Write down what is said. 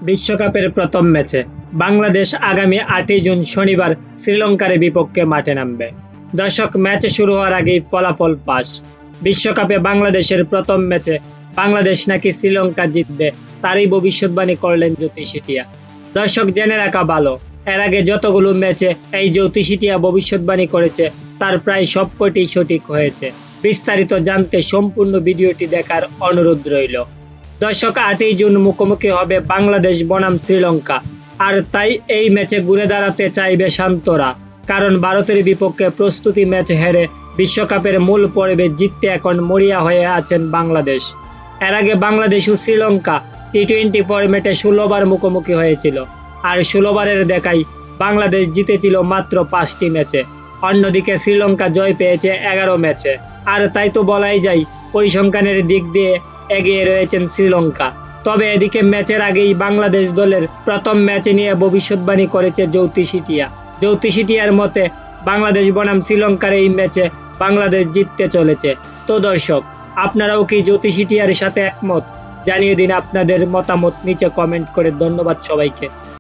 বিশ্বকাপের প্রথম ম্যাচে বাংলাদেশ আগামী ৮ই জুন শনিবার শ্রীলঙ্কার বিপক্ষে মাঠে নামবে। দর্শক, ম্যাচ শুরু হওয়ার আগেই ফলাফল পাস। বিশ্বকাপে বাংলাদেশের প্রথম ম্যাচে বাংলাদেশ নাকি শ্রীলঙ্কা জিতবে, তারই ভবিষ্যৎবাণী করলেন জ্যোতিষীটিয়া। দর্শক, জেনে রাখা ভালো, এর আগে যতগুলো ম্যাচে এই জ্যোতিষীটিয়া ভবিষ্যৎবাণী করেছে তার প্রায় সবকটি সঠিক হয়েছে। বিস্তারিত জানতে সম্পূর্ণ ভিডিওটি দেখার অনুরোধ রইল। দর্শক, ৮ই জুন মুখোমুখি হবে বাংলাদেশ বনাম শ্রীলঙ্কা, আর তাই এই ম্যাচে ঘুরে দাঁড়াতে চাইবে শান্তরা, কারণ ভারতের বিপক্ষে প্রস্তুতি ম্যাচ হেরে বিশ্বকাপের মূল পর্বে জিততে এখন মরিয়া হয়ে আছেন বাংলাদেশ। এর আগে বাংলাদেশ ও শ্রীলঙ্কা টি-20 ফরম্যাটে ১৬ বার মুখোমুখি হয়েছিল, আর ১৬ বারের দেখাই বাংলাদেশ জিতেছিল মাত্র ৫টি ম্যাচে। অন্যদিকে শ্রীলঙ্কা জয় পেয়েছে ১১ ম্যাচে, আর তাই তো বলাই যায় পরিসংখ্যানের দিক দিয়ে এগিয়ে রয়েছেন শ্রীলঙ্কা। তবে এদিকে ম্যাচের আগেই বাংলাদেশ দলের প্রথম ম্যাচ নিয়ে ভবিষ্যৎবাণী করেছে জ্যোতিষীটিয়ার মতে বাংলাদেশ বনাম শ্রীলঙ্কার এই ম্যাচে বাংলাদেশ জিততে চলেছে। তো দর্শক, আপনারাও কি জ্যোতিষীটিয়ার সাথে একমত? জানিয়ে দিন আপনাদের মতামত নিচে কমেন্ট করে। ধন্যবাদ সবাইকে।